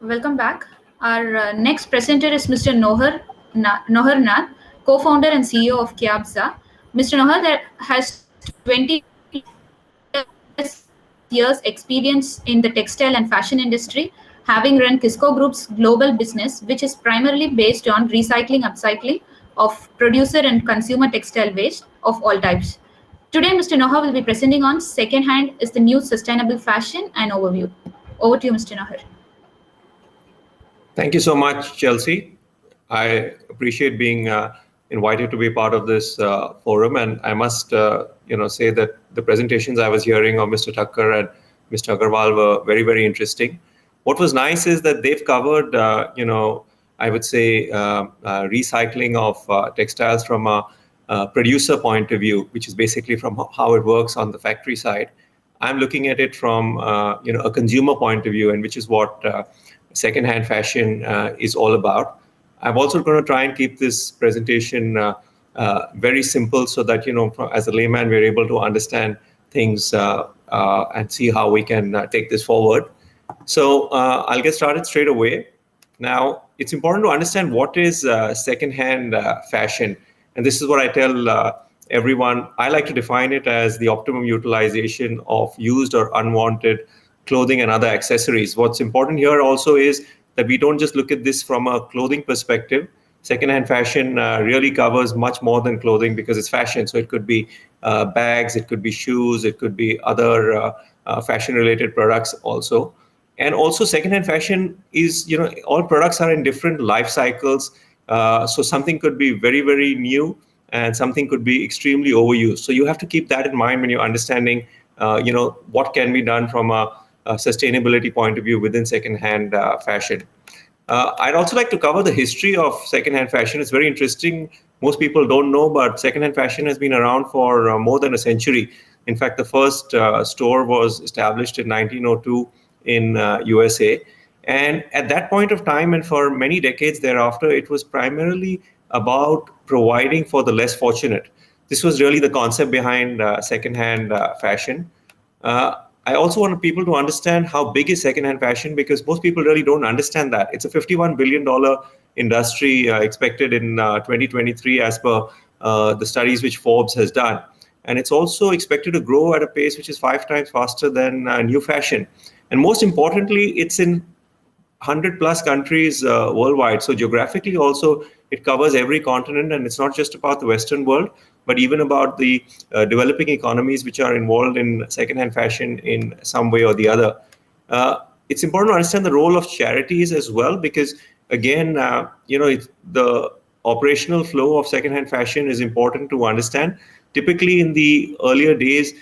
Welcome back. Our next presenter is Mr. Nohar Nath, co-founder and CEO of Kiabza. Mr. Nohar that has 20 years experience in the textile and fashion industry, having run Kishco Group's global business, which is primarily based on recycling, upcycling of producer and consumer textile waste of all types. Today, Mr. Nohar will be presenting on second-hand is the new sustainable fashion and overview. Over to you, Mr. Nohar. Thank you so much, Chelsea. I appreciate being invited to be part of this forum, and I must, say that the presentations I was hearing of Mr. Thakkar and Mr. Agarwal were very, very interesting. What was nice is that they've covered, I would say, recycling of textiles from a producer point of view, which is basically from how it works on the factory side. I'm looking at it from, a consumer point of view, and which is what secondhand fashion is all about. I'm also going to try and keep this presentation very simple so that, as a layman, we're able to understand things and see how we can take this forward. So I'll get started straight away. Now, it's important to understand what is secondhand fashion. And this is what I tell everyone. I like to define it as the optimum utilization of used or unwanted clothing and other accessories. What's important here also is that we don't just look at this from a clothing perspective. Secondhand fashion really covers much more than clothing because it's fashion. So it could be bags, it could be shoes, it could be other fashion-related products also. And also secondhand fashion is, all products are in different life cycles. So something could be very, very new and something could be extremely overused. So you have to keep that in mind when you're understanding, what can be done from a sustainability point of view within secondhand fashion. I'd also like to cover the history of secondhand fashion. It's very interesting. Most people don't know, but secondhand fashion has been around for more than a century. In fact, the first store was established in 1902 in USA. And at that point of time, and for many decades thereafter, it was primarily about providing for the less fortunate. This was really the concept behind secondhand fashion. I also want people to understand how big is secondhand fashion, because most people really don't understand that. It's a $51 billion industry expected in 2023 as per the studies which Forbes has done. And it's also expected to grow at a pace which is 5 times faster than new fashion. And most importantly, it's in 100 plus countries worldwide. So geographically also, it covers every continent, and it's not just about the Western world, but even about the developing economies which are involved in secondhand fashion in some way or the other. It's important to understand the role of charities as well, because again, the operational flow of secondhand fashion is important to understand. Typically in the earlier days,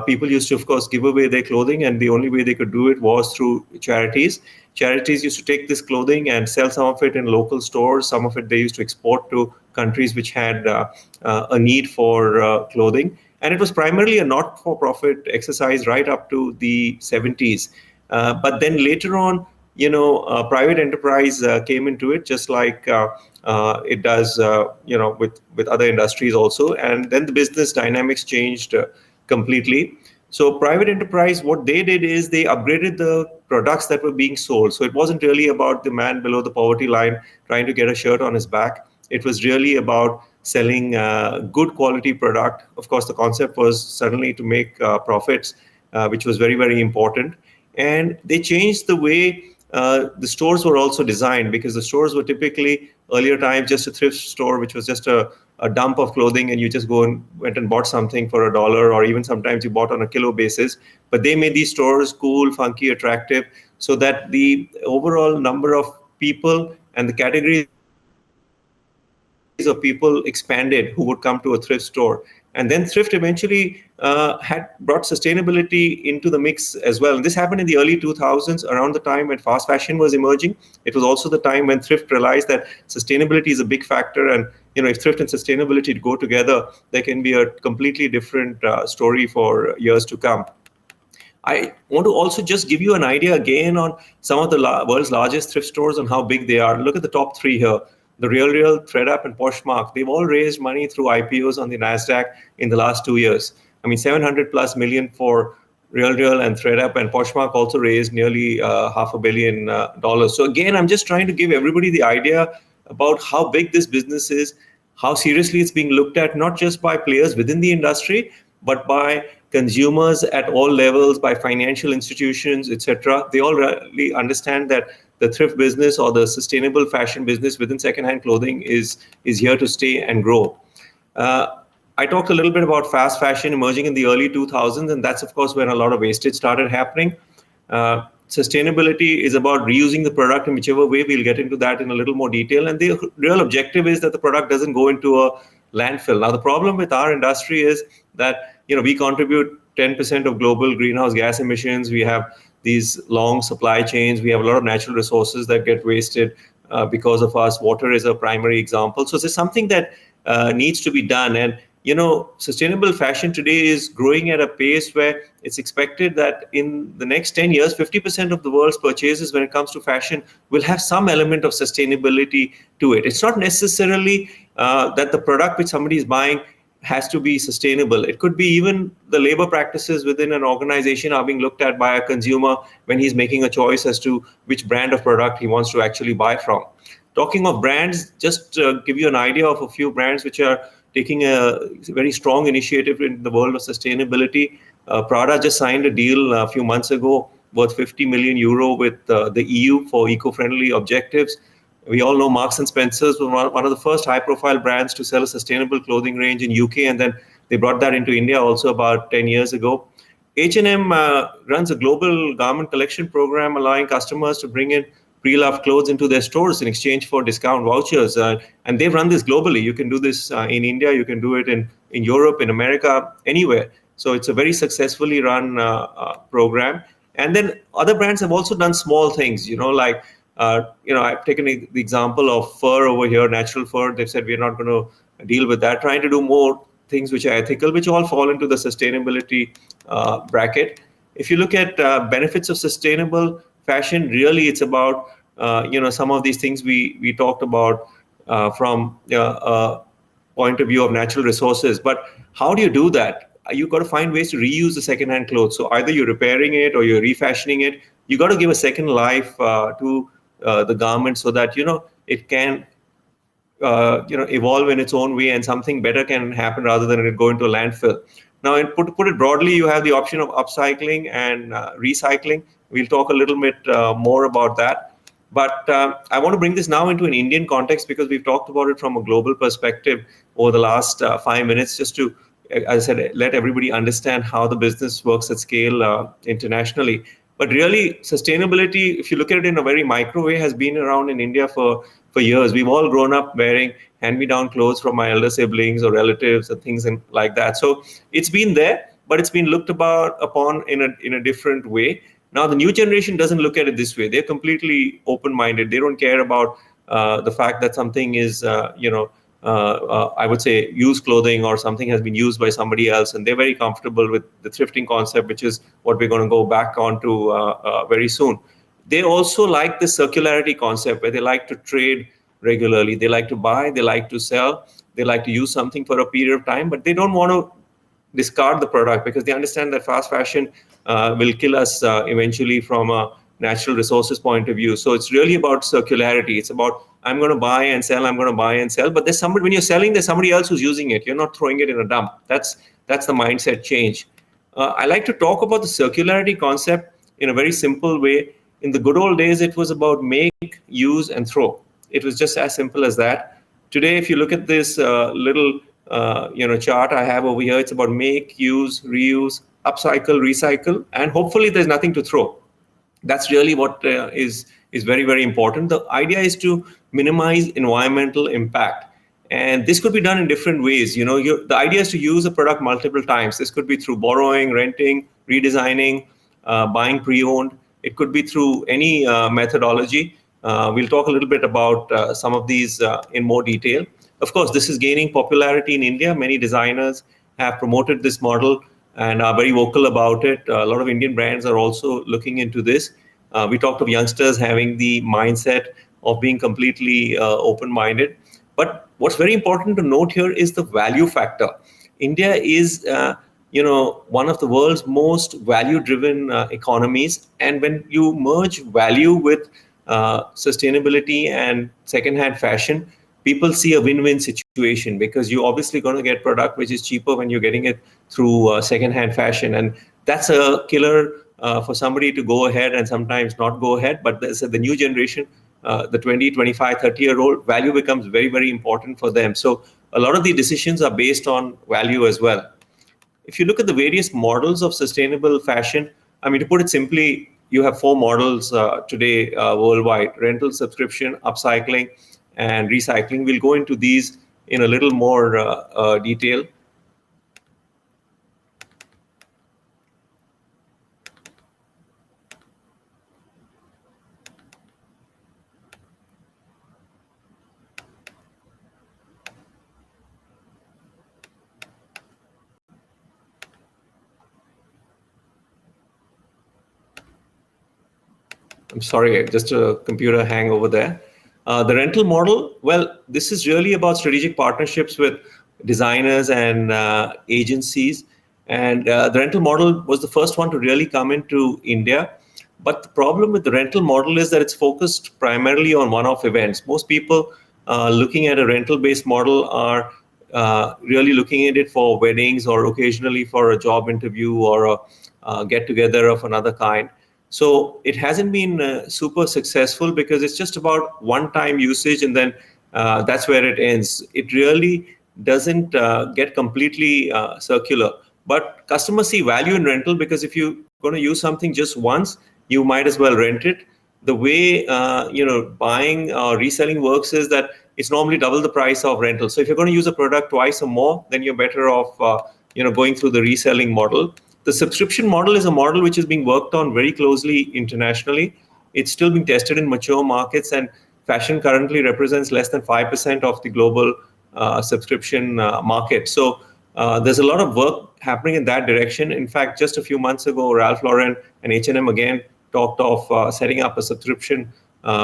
people used to, of course, give away their clothing, and the only way they could do it was through charities. Charities used to take this clothing and sell some of it in local stores. Some of it they used to export to countries which had a need for clothing. And it was primarily a not-for-profit exercise right up to the 70s. But then later on, private enterprise came into it, just like it does, with other industries also. And then the business dynamics changed completely. So private enterprise, what they did is they upgraded the products that were being sold. So it wasn't really about the man below the poverty line trying to get a shirt on his back. It was really about selling good quality product. Of course, the concept was suddenly to make profits, which was very, very important. And they changed the way the stores were also designed, because the stores were typically earlier times just a thrift store, which was just a dump of clothing, and you just went and bought something for $1, or even sometimes you bought on a kilo basis. But they made these stores cool, funky, attractive, so that the overall number of people and the categories of people expanded who would come to a thrift store. And then thrift eventually had brought sustainability into the mix as well. And this happened in the early 2000s, around the time when fast fashion was emerging. It was also the time when thrift realized that sustainability is a big factor. And if thrift and sustainability go together, there can be a completely different story for years to come. I want to also just give you an idea again on some of the world's largest thrift stores and how big they are. Look at the top 3 here. The RealReal, ThreadUp, and Poshmark, they've all raised money through IPOs on the NASDAQ in the last 2 years. I mean, 700 plus million for RealReal and ThreadUp, and Poshmark also raised nearly $500 million. So again, I'm just trying to give everybody the idea about how big this business is, how seriously it's being looked at, not just by players within the industry, but by consumers at all levels, by financial institutions, etc. They all really understand that the thrift business or the sustainable fashion business within secondhand clothing is here to stay and grow. I talked a little bit about fast fashion emerging in the early 2000s, and that's, of course, when a lot of wastage started happening. Sustainability is about reusing the product in whichever way. We'll get into that in a little more detail. And the real objective is that the product doesn't go into a landfill. Now, the problem with our industry is that we contribute 10% of global greenhouse gas emissions. We have these long supply chains. We have a lot of natural resources that get wasted because of us. Water is a primary example. So there's something that needs to be done. And sustainable fashion today is growing at a pace where it's expected that in the next 10 years, 50% of the world's purchases when it comes to fashion will have some element of sustainability to it. It's not necessarily that the product which somebody is buying has to be sustainable. It could be even the labor practices within an organization are being looked at by a consumer when he's making a choice as to which brand of product he wants to actually buy from. Talking of brands, just give you an idea of a few brands which are taking a very strong initiative in the world of sustainability. Prada just signed a deal a few months ago worth 50 million euro with the EU for eco-friendly objectives. We all know Marks and Spencer's was one of the first high-profile brands to sell a sustainable clothing range in UK, and then they brought that into India also about 10 years ago. H&M runs a global garment collection program allowing customers to bring in pre-loved clothes into their stores in exchange for discount vouchers. And they've run this globally. You can do this in India, you can do it in Europe, in America, anywhere. So it's a very successfully run program. And then other brands have also done small things, like, I've taken the example of fur over here, natural fur. They've said we're not going to deal with that, trying to do more things which are ethical, which all fall into the sustainability bracket. If you look at benefits of sustainable fashion, really it's about some of these things we talked about from a point of view of natural resources. But how do you do that? You've got to find ways to reuse the secondhand clothes. So either you're repairing it or you're refashioning it. You got to give a second life to the garment so that it can evolve in its own way and something better can happen rather than it go into a landfill. Now, put it broadly, you have the option of upcycling and recycling. We'll talk a little bit more about that. But I want to bring this now into an Indian context because we've talked about it from a global perspective over the last 5 minutes, just to, as I said, let everybody understand how the business works at scale internationally. But really, sustainability, if you look at it in a very micro way, has been around in India for years. We've all grown up wearing hand-me-down clothes from my elder siblings or relatives and things like that. So it's been there, but it's been looked upon in a different way. Now, the new generation doesn't look at it this way. They're completely open-minded. They don't care about the fact that something is, I would say, used clothing or something has been used by somebody else. And they're very comfortable with the thrifting concept, which is what we're going to go back onto very soon. They also like the circularity concept where they like to trade regularly. They like to buy, they like to sell, they like to use something for a period of time, but they don't want to discard the product because they understand that fast fashion will kill us eventually from a natural resources point of view. So it's really about circularity. It's about I'm going to buy and sell, I'm going to buy and sell. But there's somebody, when you're selling, there's somebody else who's using it. You're not throwing it in a dump. That's the mindset change. I like to talk about the circularity concept in a very simple way. In the good old days, it was about make, use, and throw. It was just as simple as that. Today, if you look at this little chart I have over here, it's about make, use, reuse, upcycle, recycle, and hopefully there's nothing to throw. That's really what is very, very important. The idea is to minimize environmental impact. And this could be done in different ways. The idea is to use a product multiple times. This could be through borrowing, renting, redesigning, buying pre-owned. It could be through any methodology. We'll talk a little bit about some of these in more detail. Of course, this is gaining popularity in India. Many designers have promoted this model and are very vocal about it. A lot of Indian brands are also looking into this. We talked of youngsters having the mindset of being completely open-minded. But what's very important to note here is the value factor. India is one of the world's most value-driven economies. And when you merge value with sustainability and second-hand fashion, people see a win-win situation, because you're obviously going to get product which is cheaper when you're getting it through second-hand fashion. And that's a killer for somebody to go ahead and sometimes not go ahead. But the new generation, the 20, 25, 30-year-old, value becomes very, very important for them. So a lot of the decisions are based on value as well. If you look at the various models of sustainable fashion, I mean, to put it simply, you have four models today worldwide: rental, subscription, upcycling, and recycling. We'll go into these in a little more detail. I'm sorry, just a computer hang over there. The rental model, well, this is really about strategic partnerships with designers and agencies. And the rental model was the first one to really come into India. But the problem with the rental model is that it's focused primarily on one-off events. Most people looking at a rental-based model are really looking at it for weddings, or occasionally for a job interview, or a get-together of another kind. So it hasn't been super successful, because it's just about one-time usage, and then that's where it ends. It really doesn't get completely circular. But customers see value in rental, because if you're going to use something just once, you might as well rent it. The way buying or reselling works is that it's normally double the price of rental. So if you're going to use a product twice or more, then you're better off going through the reselling model. The subscription model is a model which is being worked on very closely internationally. It's still being tested in mature markets, and fashion currently represents less than 5% of the global subscription market. So there's a lot of work happening in that direction. In fact, just a few months ago, Ralph Lauren and H&M again talked of setting up a subscription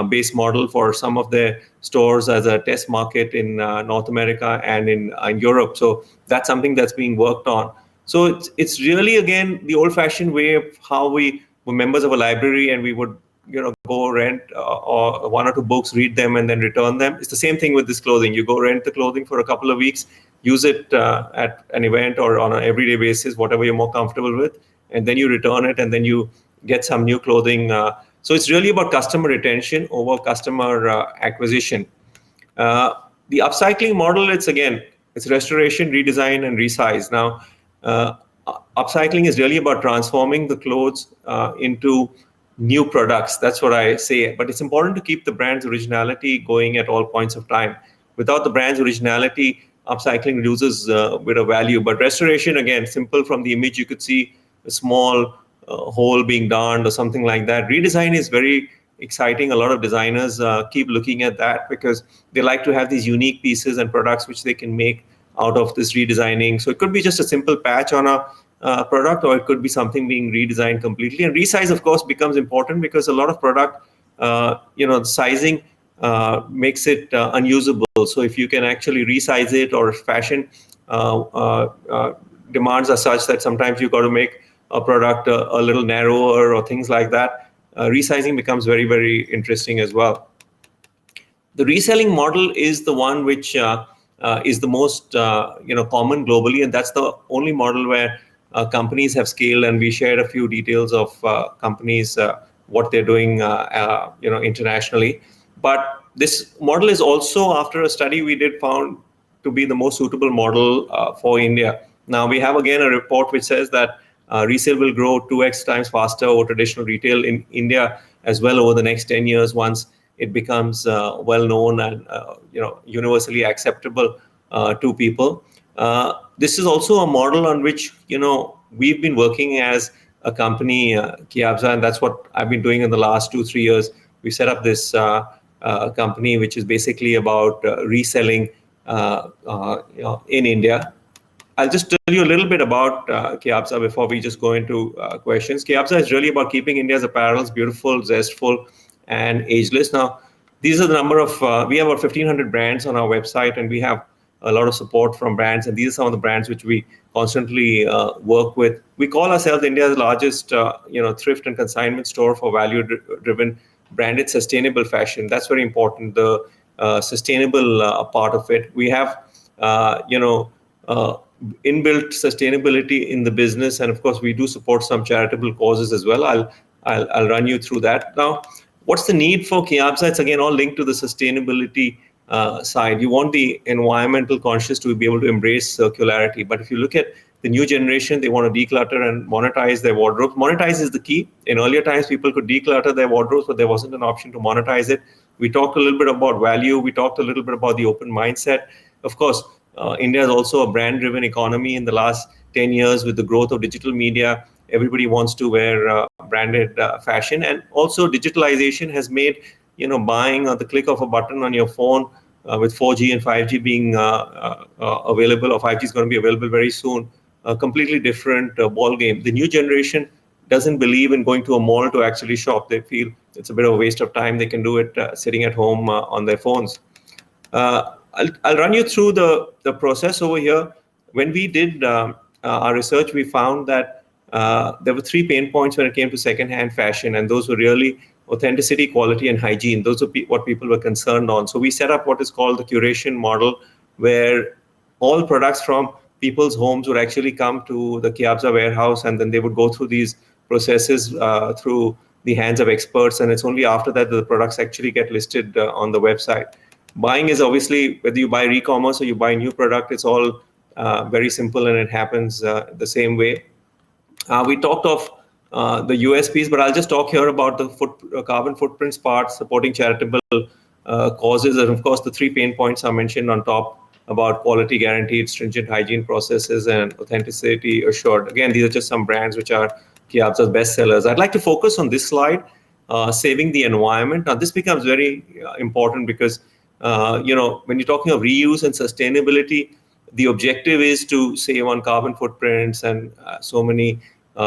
based model for some of their stores as a test market in North America and in Europe. So that's something that's being worked on. So it's really, again, the old-fashioned way of how we were members of a library, and we would go rent or one or two books, read them, and then return them. It's the same thing with this clothing. You go rent the clothing for a couple of weeks, use it at an event or on an everyday basis, whatever you're more comfortable with, and then you return it, and then you get some new clothing. So it's really about customer retention over customer acquisition. The upcycling model, it's restoration, redesign, and resize. Now, upcycling is really about transforming the clothes into new products. That's what I say. But it's important to keep the brand's originality going at all points of time. Without the brand's originality, upcycling loses a bit of value. But restoration, again, simple. From the image, you could see a small hole being darned or something like that. Redesign is very exciting. A lot of designers keep looking at that, because they like to have these unique pieces and products which they can make out of this redesigning. So it could be just a simple patch on a product, or it could be something being redesigned completely. And resize, of course, becomes important, because a lot of product, sizing makes it unusable. So if you can actually resize it, or fashion demands are such that sometimes you've got to make a product a little narrower or things like that, resizing becomes very, very interesting as well. The reselling model is the one which is the most common globally, and that's the only model where companies have scaled. And we shared a few details of companies, what they're doing internationally. But this model is also, after a study we did, found to be the most suitable model for India. Now we have again a report which says that resale will grow 2x times faster over traditional retail in India as well over the next 10 years, once it becomes well known and universally acceptable to people. This is also a model on which we've been working as a company, Kiabza, and that's what I've been doing in the last 2-3 years. We set up this company which is basically about reselling in India. I'll just tell you a little bit about Kiabza before we just go into questions. Kiabza is really about keeping India's apparels beautiful, zestful, and ageless. Now, these are the number of, we have about 1,500 brands on our website, and we have a lot of support from brands, and these are some of the brands which we constantly work with. We call ourselves India's largest, thrift and consignment store for value-driven, branded, sustainable fashion. That's very important. The sustainable part of it. We have, inbuilt sustainability in the business, and of course, we do support some charitable causes as well. I'll run you through that now. What's the need for Kiabza? It's again all linked to the sustainability side. You want the environmental conscious to be able to embrace circularity. But if you look at the new generation, they want to declutter and monetize their wardrobes. Monetize is the key. In earlier times, people could declutter their wardrobes, but there wasn't an option to monetize it. We talked a little bit about value. We talked a little bit about the open mindset. Of course, India is also a brand-driven economy. In the last 10 years, with the growth of digital media, everybody wants to wear branded fashion, and also digitalization has made buying at the click of a button on your phone, with 4G and 5G being available, or 5G is going to be available very soon, a completely different ball game. The new generation doesn't believe in going to a mall to actually shop. They feel it's a bit of a waste of time. They can do it sitting at home on their phones. I'll run you through the process over here. When we did our research, we found that there were 3 pain points when it came to secondhand fashion, and those were really authenticity, quality, and hygiene. Those are what people were concerned on. So we set up what is called the curation model, where all products from people's homes would actually come to the Kiabza warehouse, and then they would go through these processes through the hands of experts, and it's only after that the products actually get listed on the website. Buying is obviously, whether you buy Recommerce or you buy new product, it's all very simple, and it happens the same way. We talked of the USPs, but I'll just talk here about the carbon footprints part, supporting charitable causes, and of course the 3 pain points are mentioned on top about quality guaranteed, stringent hygiene processes, and authenticity assured. Again, these are just some brands which are Kiabza's best sellers. I'd like to focus on this slide, saving the environment. Now, this becomes very important because, when you're talking of reuse and sustainability, the objective is to save on carbon footprints and so many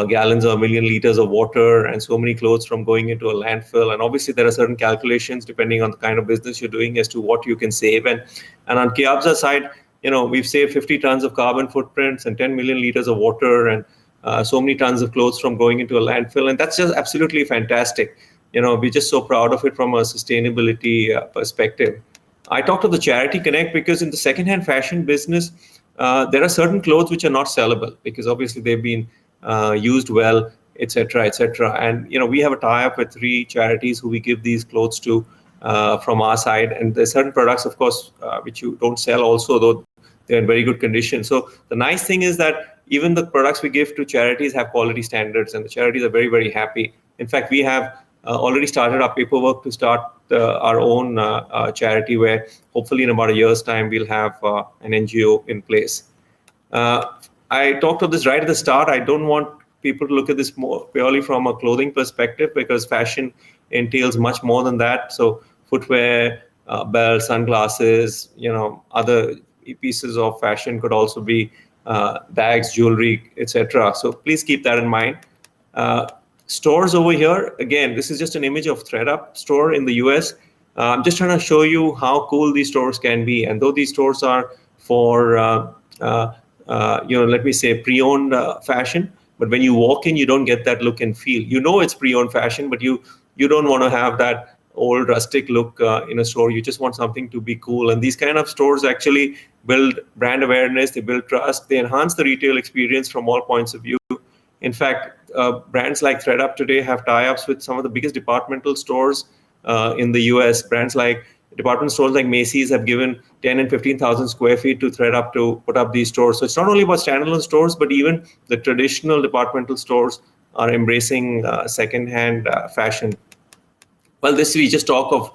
gallons or 1,000,000 liters of water and so many clothes from going into a landfill. And obviously, there are certain calculations depending on the kind of business you're doing as to what you can save. And on Kiabza's side, we've saved 50 tons of carbon footprints and 10 million liters of water and so many tons of clothes from going into a landfill. And that's just absolutely fantastic. We're just so proud of it from a sustainability perspective. I talked to the Charity Connect because in the secondhand fashion business, there are certain clothes which are not sellable because obviously they've been used well, etc., etc. And we have a tie-up with 3 charities who we give these clothes to from our side. And there's certain products, of course, which you don't sell also, though they're in very good condition. So the nice thing is that even the products we give to charities have quality standards, and the charities are very, very happy. In fact, we have already started our paperwork to start our own charity, where hopefully in about a year's time we'll have an NGO in place. I talked of this right at the start. I don't want people to look at this more purely from a clothing perspective, because fashion entails much more than that. So footwear, belts, sunglasses, other pieces of fashion could also be bags, jewelry, etc. So please keep that in mind. Stores over here, again, this is just an image of ThreadUp store in the US. I'm just trying to show you how cool these stores can be. And though these stores are for, let me say, pre-owned fashion, but when you walk in, you don't get that look and feel. It's pre-owned fashion, but you don't want to have that old rustic look in a store. You just want something to be cool. And these kind of stores actually build brand awareness, they build trust, they enhance the retail experience from all points of view. In fact, brands like ThreadUp today have tie-ups with some of the biggest departmental stores in the US. Brands like department stores like Macy's have given 10 and 15,000 square feet to ThreadUp to put up these stores. So it's not only about standalone stores, but even the traditional departmental stores are embracing second-hand fashion. Well, we just talk of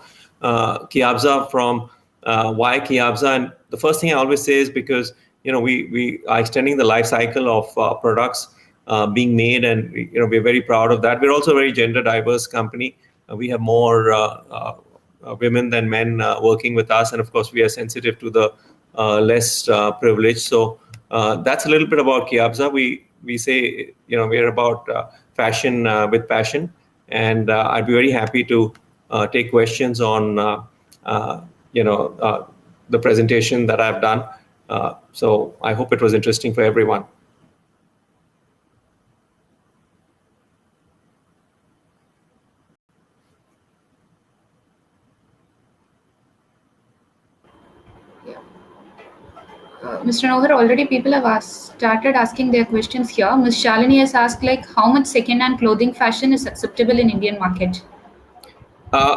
Kiabza from why Kiabza. And the first thing I always say is because, we are extending the life cycle of products being made, and we're very proud of that. We're also a very gender diverse company. We have more women than men working with us, and of course we are sensitive to the less privileged. So that's a little bit about Kiabza. We say we're about fashion with passion, and I'd be very happy to take questions on the presentation that I've done. So I hope it was interesting for everyone. Mr. Nohar, already people have started asking their questions here. Ms. Shalini has asked, like, how much second-hand clothing fashion is acceptable in Indian market?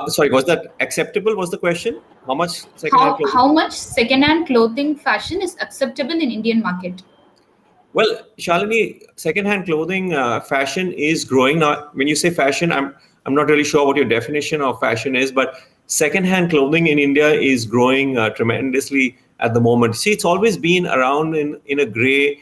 Sorry, was that acceptable? Was the question? How much second-hand clothing? How much second-hand clothing fashion is acceptable in Indian market? Well, Shalini, second-hand clothing fashion is growing now. When you say fashion, I'm not really sure what your definition of fashion is, but second-hand clothing in India is growing tremendously at the moment. See, it's always been around in a gray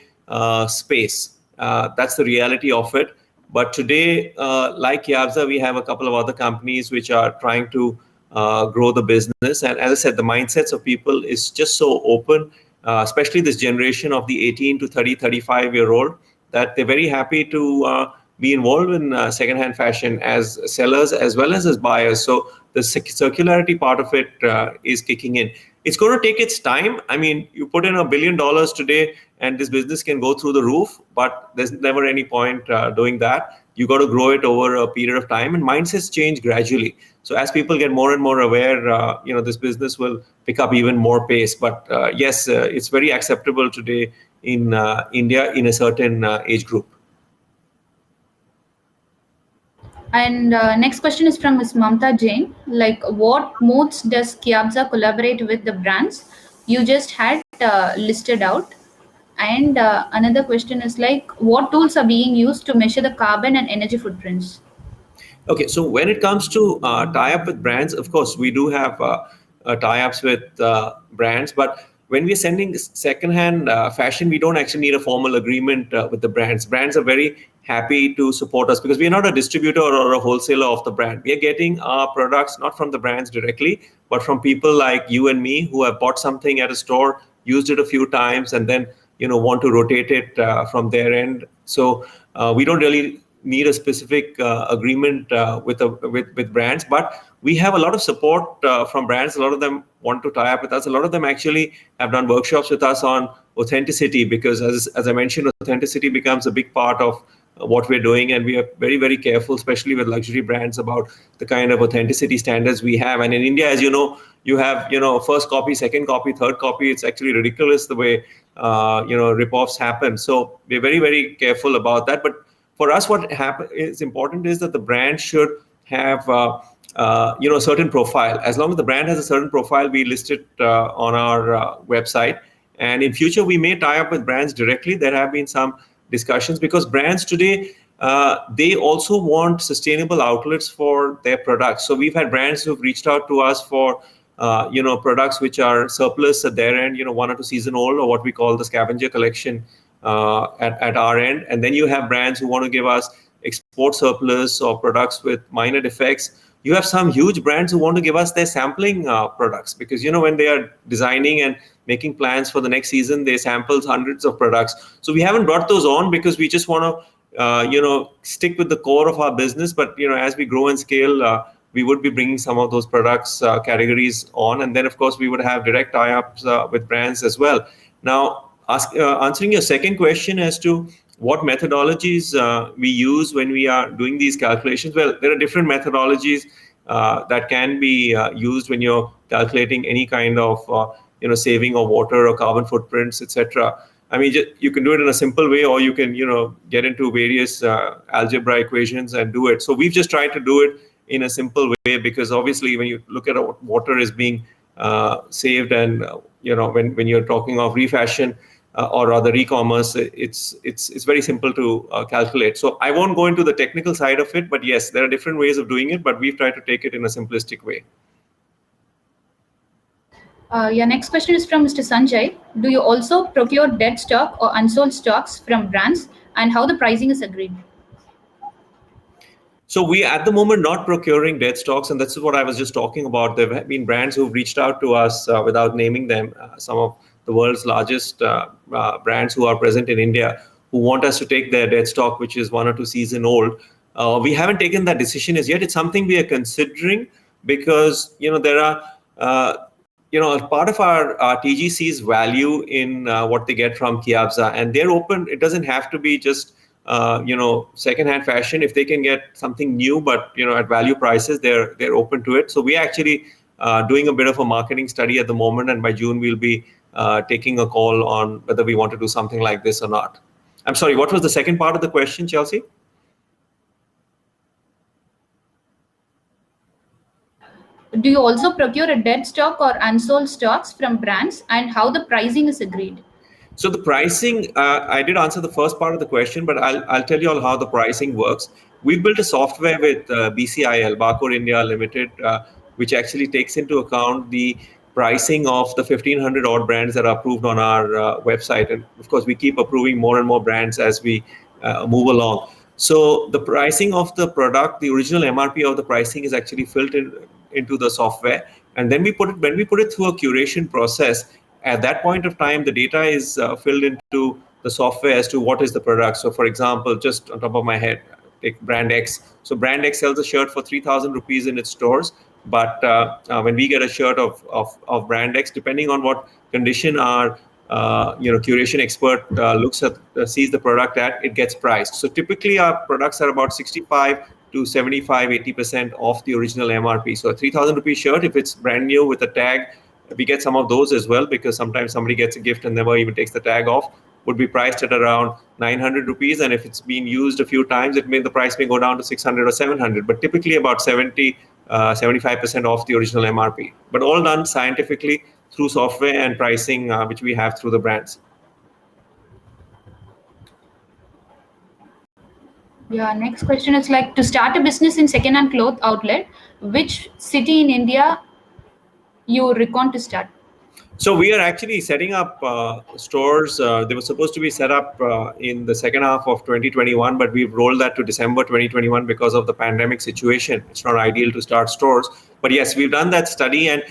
space. That's the reality of it. But today, like Kiabza, we have a couple of other companies which are trying to grow the business. And as I said, the mindsets of people is just so open, especially this generation of the 18 to 30, 35-year-old, that they're very happy to be involved in second-hand fashion as sellers as well as buyers. So the circularity part of it is kicking in. It's going to take its time. I mean, you put in $1 billion today and this business can go through the roof, but there's never any point doing that. You got to grow it over a period of time, and mindsets change gradually. So as people get more and more aware, this business will pick up even more pace. But yes, it's very acceptable today in India in a certain age group. And next question is from Ms. Mamta Jain. Like, what modes does Kiabza collaborate with the brands you just had listed out? And another question is like, what tools are being used to measure the carbon and energy footprints? Okay, so when it comes to tie-up with brands, of course, we do have tie-ups with brands, but when we're sending second-hand fashion, we don't actually need a formal agreement with the brands. Brands are very happy to support us because we're not a distributor or a wholesaler of the brand. We are getting our products not from the brands directly, but from people like you and me who have bought something at a store, used it a few times, and then want to rotate it from their end. So we don't really need a specific agreement with brands, but we have a lot of support from brands. A lot of them want to tie up with us. A lot of them actually have done workshops with us on authenticity because, as I mentioned, authenticity becomes a big part of what we're doing, and we are very, very careful, especially with luxury brands, about the kind of authenticity standards we have. And in India, as you know, you have first copy, second copy, third copy. It's actually ridiculous the way rip-offs happen. So we're very, very careful about that. But for us, what is important is that the brand should have a certain profile. As long as the brand has a certain profile, we list it on our website. And in future, we may tie up with brands directly. There have been some discussions because brands today, they also want sustainable outlets for their products. So we've had brands who've reached out to us for products which are surplus at their end, 1 or 2 season old, or what we call the scavenger collection at our end. And then you have brands who want to give us export surplus or products with minor defects. You have some huge brands who want to give us their sampling products because, when they are designing and making plans for the next season, they sample hundreds of products. So we haven't brought those on because we just want to, stick with the core of our business. But, as we grow and scale, we would be bringing some of those products categories on. And then, of course, we would have direct tie-ups with brands as well. Now, answering your second question as to what methodologies we use when we are doing these calculations, well, there are different methodologies that can be used when you're calculating any kind of saving of water or carbon footprints, etc. I mean, you can do it in a simple way, or you can get into various algebra equations and do it. So we've just tried to do it in a simple way because obviously when you look at what water is being saved, and when you're talking of refashion or rather Recommerce, it's very simple to calculate. So I won't go into the technical side of it, but yes, there are different ways of doing it, but we've tried to take it in a simplistic way. Your next question is from Mr. Sanjay. Do you also procure dead stock or unsold stocks from brands, and how the pricing is agreed? So we at the moment not procuring dead stocks, and that's what I was just talking about. There have been brands who've reached out to us without naming them, some of the world's largest brands who are present in India, who want us to take their dead stock, which is 1 or 2 season old. We haven't taken that decision as yet. It's something we are considering because there are part of our TGC's value in what they get from Kiabza, and they're open. It doesn't have to be just secondhand fashion. If they can get something new, but at value prices, they're open to it. So we're actually doing a bit of a marketing study at the moment, and by June we'll be taking a call on whether we want to do something like this or not. I'm sorry, what was the second part of the question, Chelsea? Do you also procure a dead stock or unsold stocks from brands, and how the pricing is agreed? So the pricing, I did answer the first part of the question, but I'll tell you all how the pricing works. We built a software with BCIL, Barcode India Limited, which actually takes into account the pricing of the 1,500 odd brands that are approved on our website. And of course, we keep approving more and more brands as we move along. So the pricing of the product, the original MRP of the pricing is actually filled into the software. And then when we put it through a curation process, at that point of time, the data is filled into the software as to what is the product. So for example, just on top of my head, take brand X. So brand X sells a shirt for 3,000 rupees in its stores. But when we get a shirt of brand X, depending on what condition our curation expert sees the product at, it gets priced. So typically our products are about 65 to 75, 80% off the original MRP. So a 3,000 rupee shirt, if it's brand new with a tag, we get some of those as well, because sometimes somebody gets a gift and never even takes the tag off, would be priced at around 900 rupees. And if it's been used a few times, the price may go down to 600 or 700, but typically about 75% off the original MRP. But all done scientifically through software and pricing, which we have through the brands. Yeah, next question is like, to start a business in second-hand cloth outlet, which city in India you recommend to start? So we are actually setting up stores. They were supposed to be set up in the second half of 2021, but we've rolled that to December 2021 because of the pandemic situation. It's not ideal to start stores. But yes, we've done that study, and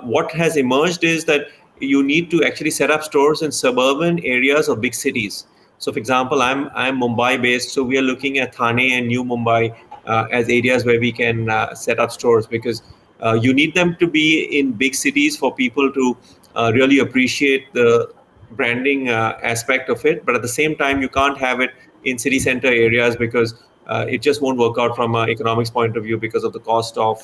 what has emerged is that you need to actually set up stores in suburban areas of big cities. So for example, I'm Mumbai based, so we are looking at Thane and New Mumbai as areas where we can set up stores, because you need them to be in big cities for people to really appreciate the branding aspect of it. But at the same time, you can't have it in city center areas, because it just won't work out from an economics point of view, because of the cost of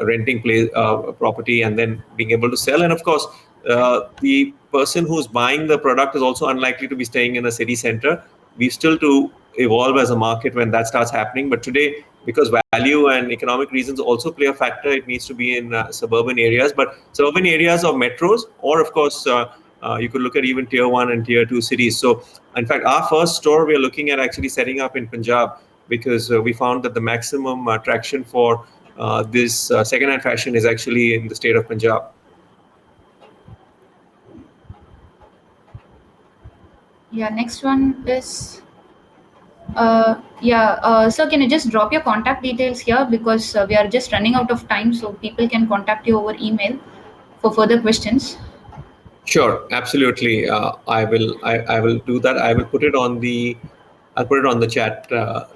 renting property and then being able to sell. And of course, the person who's buying the product is also unlikely to be staying in a city center. We've still to evolve as a market when that starts happening. But today, because value and economic reasons also play a factor, it needs to be in suburban areas. But suburban areas of metros, or of course, you could look at even tier 1 and tier 2 cities. So in fact, our first store we are looking at actually setting up in Punjab, because we found that the maximum traction for this second-hand fashion is actually in the state of Punjab. Yeah, next one is, sir, can you just drop your contact details here, because we are just running out of time, so people can contact you over email for further questions. Sure, absolutely. I will do that. I'll put it on the chat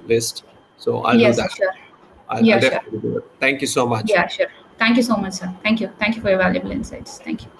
list. So I'll do Yes, that. sir, sure. I'll Yeah, sure. definitely do it. Thank you so much. Yeah, sure. Thank you so much, sir. Thank you. Thank you for your valuable insights. Thank you.